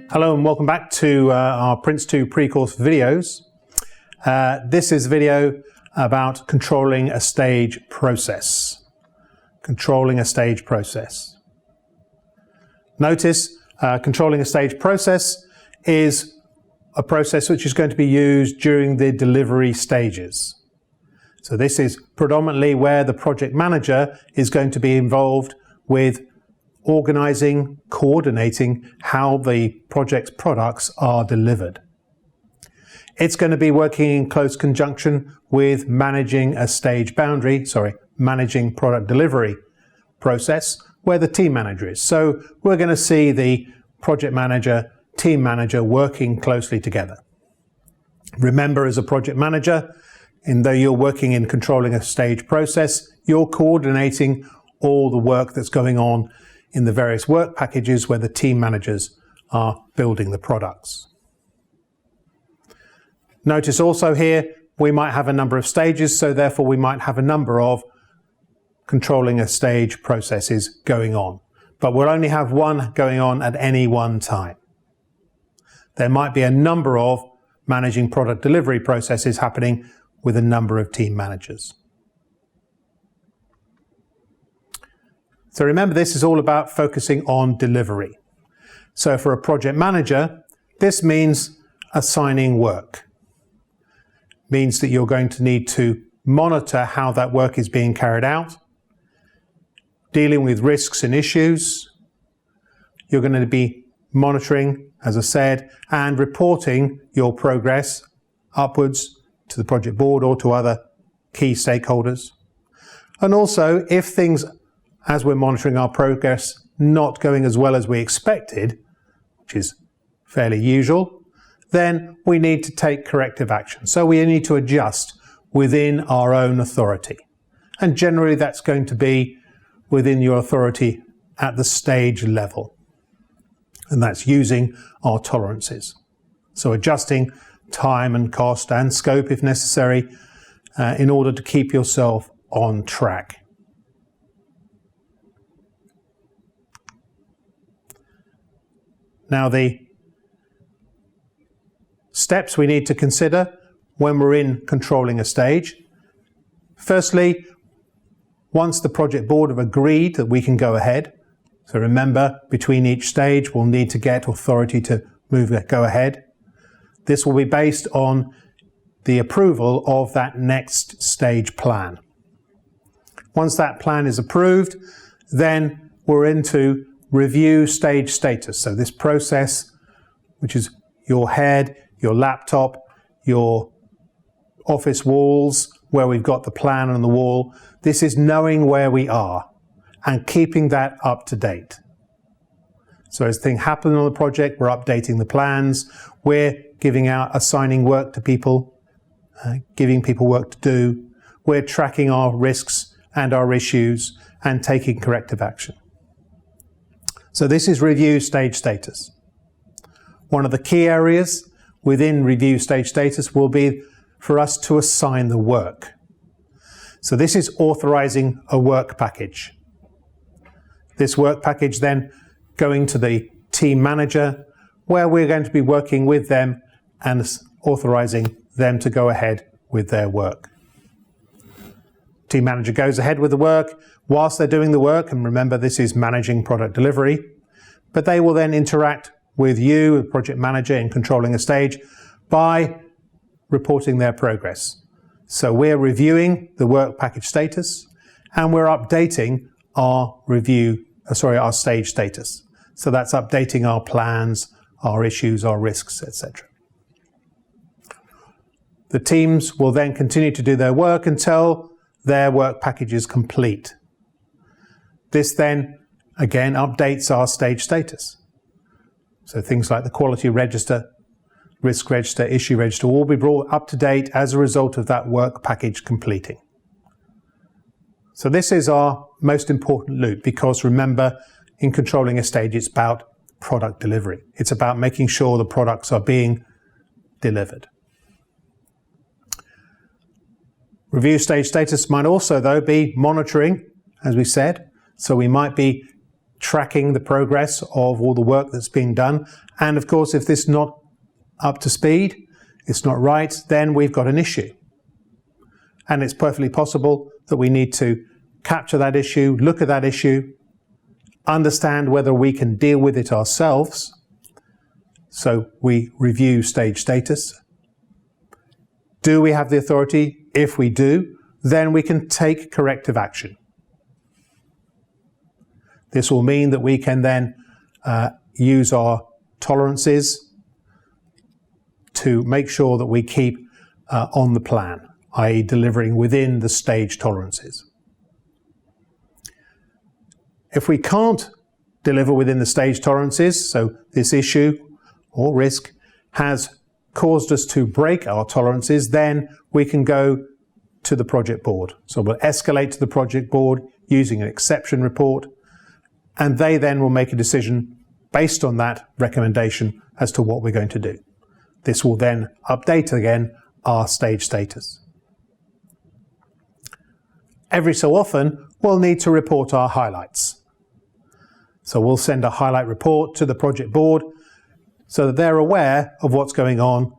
Hello and welcome back to our PRINCE2 pre-course videos. This is a video about controlling a stage process. Controlling a stage process. Notice controlling a stage process is a process which is going to be used during the delivery stages. So this is predominantly where the project manager is going to be involved with organizing, coordinating how the project's products are delivered. It's going to be working in close conjunction with managing a stage boundary, managing product delivery process where the team manager is. So we're going to see the project manager, team manager working closely together. Remember, as a project manager, though you're working in controlling a stage process, you're coordinating all the work that's going on in the various work packages where the team managers are building the products. Notice also here we might have a number of stages, so therefore we might have a number of controlling a stage processes going on. But we'll only have one going on at any one time. There might be a number of managing product delivery processes happening with a number of team managers. So remember, this is all about focusing on delivery. So for a project manager, this means assigning work. Means that you're going to need to monitor how that work is being carried out, dealing with risks and issues. You're going to be monitoring, as I said, and reporting your progress upwards to the project board or to other key stakeholders. And also, if things, as we're monitoring our progress, not going as well as we expected, which is fairly usual, then we need to take corrective action. So we need to adjust within our own authority. And generally that's going to be within your authority at the stage level. And that's using our tolerances. So adjusting time and cost and scope if necessary in order to keep yourself on track. Now, the steps we need to consider when we're in controlling a stage. Firstly, once the project board have agreed that we can go ahead, so remember, between each stage we'll need to get authority to go ahead. This will be based on the approval of that next stage plan. Once that plan is approved, then we're into review stage status. So this process, which is your head, your laptop, your office walls, where we've got the plan on the wall, this is knowing where we are and keeping that up to date. So as things happen on the project, we're updating the plans, we're assigning work to people, giving people work to do, we're tracking our risks and our issues and taking corrective action. So this is review stage status. One of the key areas within review stage status will be for us to assign the work. So this is authorizing a work package. This work package then going to the team manager, where we're going to be working with them and authorizing them to go ahead with their work. Team manager goes ahead with the work whilst they're doing the work, and remember this is managing product delivery, but they will then interact with you, the project manager, in controlling a stage by reporting their progress. So we're reviewing the work package status and we're updating our our stage status. So that's updating our plans, our issues, our risks, etc. The teams will then continue to do their work until their work package is complete. This then, again, updates our stage status. So things like the quality register, risk register, issue register will be brought up to date as a result of that work package completing. So this is our most important loop because remember, in controlling a stage, it's about product delivery. It's about making sure the products are being delivered. Review stage status might also, though, be monitoring, as we said. So we might be tracking the progress of all the work that's being done. And of course, if this is not up to speed, it's not right, then we've got an issue. And it's perfectly possible that we need to capture that issue, look at that issue, understand whether we can deal with it ourselves. So we review stage status. Do we have the authority? If we do, then we can take corrective action. This will mean that we can then use our tolerances to make sure that we keep on the plan, i.e. delivering within the stage tolerances. If we can't deliver within the stage tolerances, so this issue or risk has caused us to break our tolerances, then we can go to the project board. So we'll escalate to the project board using an exception report, and they then will make a decision based on that recommendation as to what we're going to do. This will then update again our stage status. Every so often, we'll need to report our highlights. So we'll send a highlight report to the project board so that they're aware of what's going on,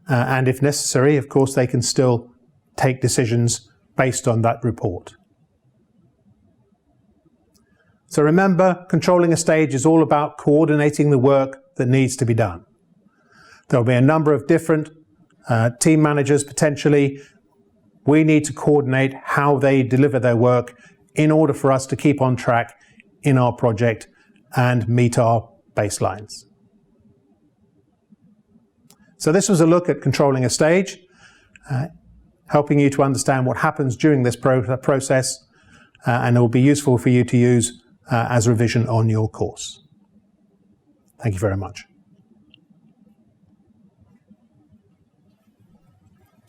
and if necessary, of course, they can still take decisions based on that report. So remember, controlling a stage is all about coordinating the work that needs to be done. There'll be a number of different team managers potentially. We need to coordinate how they deliver their work in order for us to keep on track in our project and meet our baselines. So this was a look at controlling a stage, helping you to understand what happens during this process, and it will be useful for you to use as revision on your course. Thank you very much.